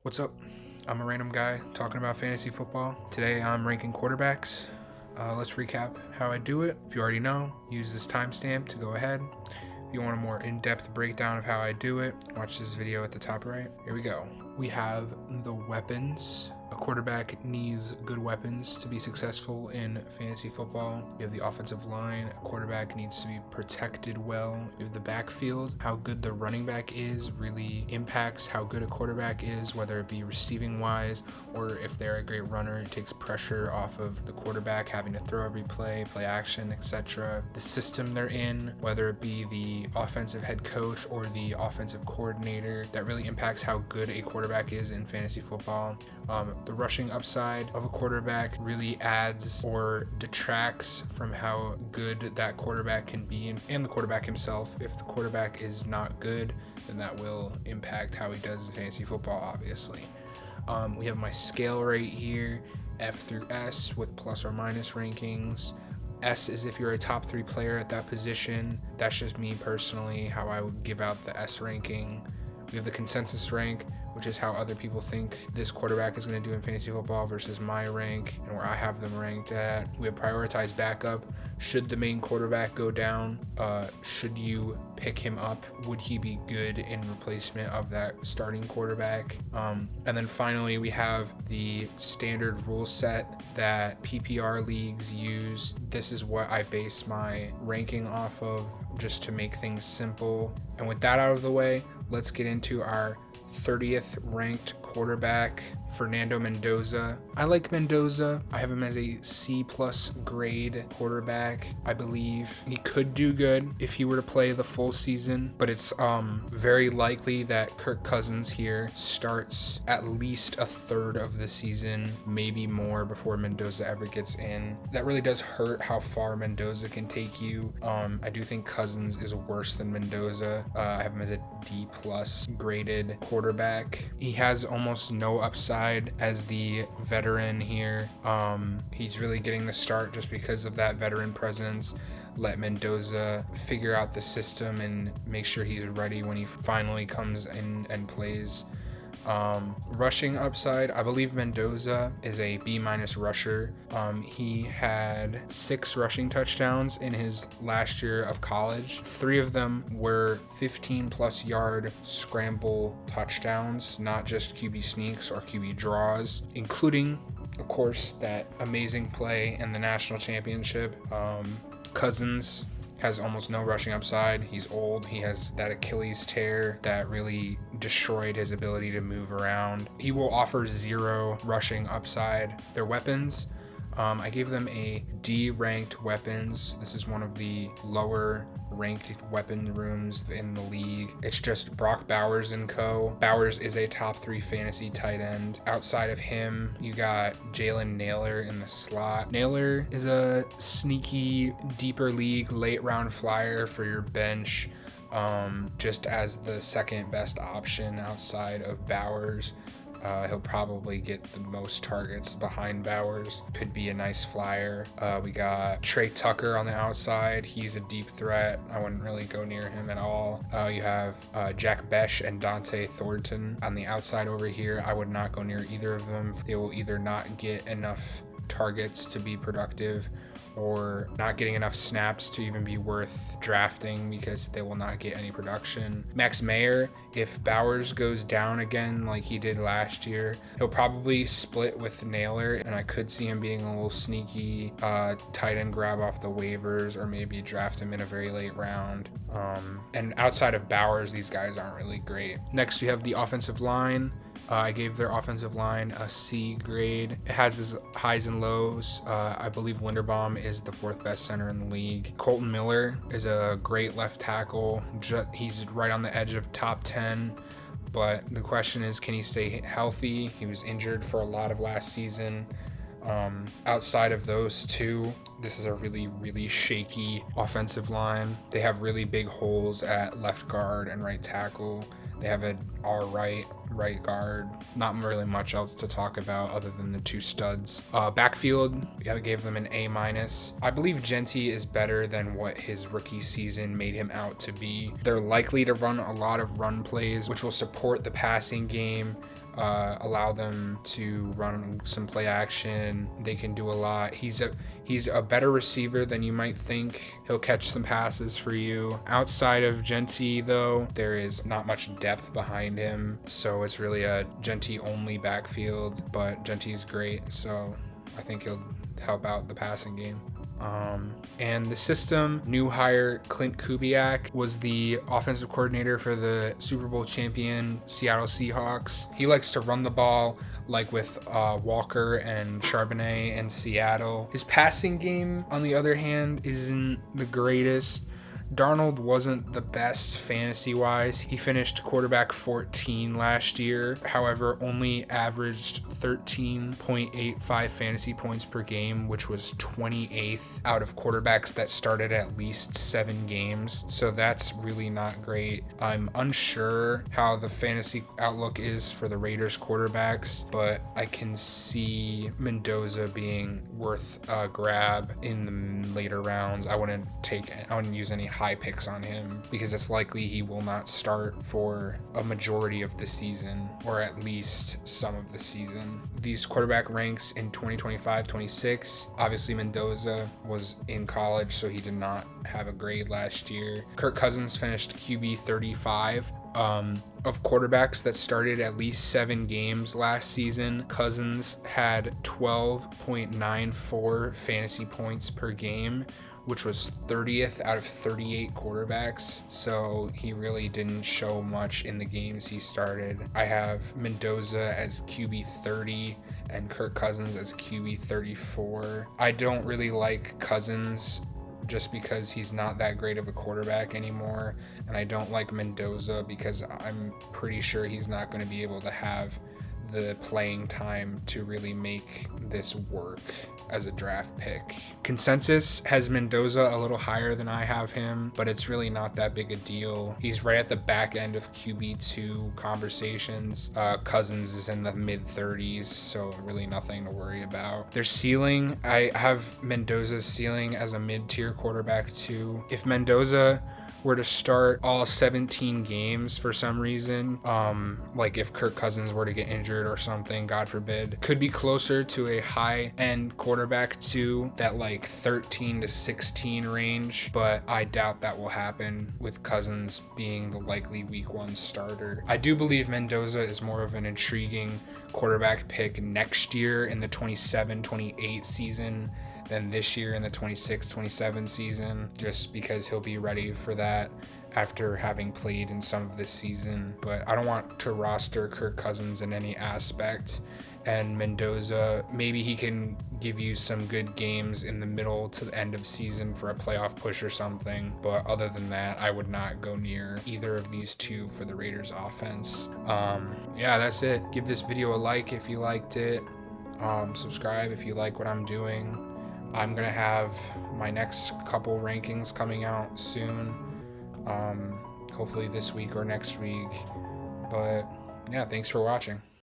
What's up? I'm a random guy talking about fantasy football. Today I'm ranking quarterbacks. Let's recap how I do it. If you already know, use this timestamp to go ahead. If you want a more in-depth breakdown of how I do it, watch this video at the top right. Here we go. We have the weapons. A quarterback needs good weapons to be successful in fantasy football. We have the offensive line. A quarterback needs to be protected well. We have the backfield. How good the running back is really impacts how good a quarterback is, whether it be receiving wise or if they're a great runner. It takes pressure off of the quarterback having to throw every play action, etc. The system they're in, whether it be the offensive head coach or the offensive coordinator, that really impacts how good a quarterback is in fantasy football. The rushing upside of a quarterback really adds or detracts from how good that quarterback can be, and the quarterback himself. If the quarterback is not good, then that will impact how he does fantasy football, obviously. We have my scale right here, F through S with plus or minus rankings. S is if you're a top 3 player at that position. That's just me personally, how I would give out the S ranking. We have the consensus rank, which is how other people think this quarterback is going to do in fantasy football versus my rank and where I have them ranked at. We have prioritized backup. Should the main quarterback go down, should you pick him up? Would he be good in replacement of that starting quarterback? And then finally, we have the standard rule set that PPR leagues use. This is what I base my ranking off of, just to make things simple. And with that out of the way, let's get into our 30th ranked quarterback, Fernando Mendoza. I like Mendoza. I have him as a C+ grade quarterback. I believe he could do good if he were to play the full season, but it's very likely that Kirk Cousins here starts at least a third of the season, maybe more, before Mendoza ever gets in. That really does hurt how far Mendoza can take you. I do think Cousins is worse than Mendoza. I have him as a D+ graded quarterback. He has almost no upside as the veteran here. He's really getting the start just because of that veteran presence. Let Mendoza figure out the system and make sure he's ready when he finally comes in and plays. Rushing upside, I believe Mendoza is a B- rusher. He had 6 rushing touchdowns in his last year of college. 3 of them were 15+ yard scramble touchdowns, not just QB sneaks or QB draws, including, of course, that amazing play in the national championship. Cousins has almost no rushing upside. He's old. He has that Achilles tear that really destroyed his ability to move around. He will offer 0 rushing upside. Their weapons, I gave them a D ranked weapons. This is one of the lower ranked weapon rooms in the league. It's just Brock Bowers and co. Bowers is a top 3 fantasy tight end. Outside of him, you got Jalen Nailor in the slot. Nailor is a sneaky, deeper league late round flyer for your bench, just as the second best option outside of Bowers. He'll probably get the most targets behind Bowers. Could be a nice flyer. We got Trey Tucker on the outside. He's a deep threat. I wouldn't really go near him at all. You have Jack Besh and Dante Thornton on the outside over here. I would not go near either of them. They will either not get enough targets to be productive, or not getting enough snaps to even be worth drafting because they will not get any production. Max Mayer, if Bowers goes down again like he did last year, he'll probably split with Nailor, and I could see him being a little sneaky tight end grab off the waivers, or maybe draft him in a very late round. And outside of Bowers, these guys aren't really great. Next, we have the offensive line. I gave their offensive line a C grade. It has its highs and lows. I believe Linderbaum is the 4th best center in the league. Colton Miller is a great left tackle. He's right on the edge of top 10. But the question is, can he stay healthy? He was injured for a lot of last season. Outside of those two, this is a really, really shaky offensive line. They have really big holes at left guard and right tackle. They have an all right guard. Not really much else to talk about other than the 2 studs. Backfield, I gave them an A-. I believe Genty is better than what his rookie season made him out to be. They're likely to run a lot of run plays, which will support the passing game. allow them to run some play action. They can do a lot. He's a better receiver than you might think. He'll catch some passes for you. Outside of Genty, though, there is not much depth behind him, so it's really a Genty only backfield, but Genty's great, so I think he'll help out the passing game. And the system, new hire Clint Kubiak was the offensive coordinator for the Super Bowl champion Seattle Seahawks. He likes to run the ball like with Walker and Charbonnet in Seattle. His passing game, on the other hand, isn't the greatest. Darnold wasn't the best fantasy-wise. He finished quarterback 14 last year, however, only averaged 13.85 fantasy points per game, which was 28th out of quarterbacks that started at least 7 games. So that's really not great. I'm unsure how the fantasy outlook is for the Raiders quarterbacks, but I can see Mendoza being worth a grab in the later rounds. I wouldn't use any high picks on him because it's likely he will not start for a majority of the season, or at least some of the season. These quarterback ranks in 2025-26, obviously Mendoza was in college, so he did not have a grade last year. Kirk Cousins finished QB 35. Of quarterbacks that started at least 7 games last season, Cousins had 12.94 fantasy points per game, which was 30th out of 38 quarterbacks. So he really didn't show much in the games he started. I have Mendoza as QB 30 and Kirk Cousins as QB 34. I don't really like Cousins just because he's not that great of a quarterback anymore, and I don't like Mendoza because I'm pretty sure he's not going to be able to have the playing time to really make this work as a draft pick. Consensus has Mendoza a little higher than I have him, but it's really not that big a deal. He's right at the back end of QB2 conversations. Cousins is in the mid-30s, so really nothing to worry about. Their ceiling, I have Mendoza's ceiling as a mid-tier quarterback too. If Mendoza were to start all 17 games for some reason, like if Kirk Cousins were to get injured or something, God forbid, could be closer to a high-end quarterback to that like 13 to 16 range, but I doubt that will happen with Cousins being the likely week 1 starter. I do believe Mendoza is more of an intriguing quarterback pick next year in the 27-28 season than this year in the 26-27 season, just because he'll be ready for that after having played in some of this season. But I don't want to roster Kirk Cousins in any aspect. And Mendoza, maybe he can give you some good games in the middle to the end of season for a playoff push or something. But other than that, I would not go near either of these two for the Raiders offense. Yeah, that's it. Give this video a like if you liked it. Subscribe if you like what I'm doing. I'm going to have my next couple rankings coming out soon, hopefully this week or next week. But yeah, thanks for watching.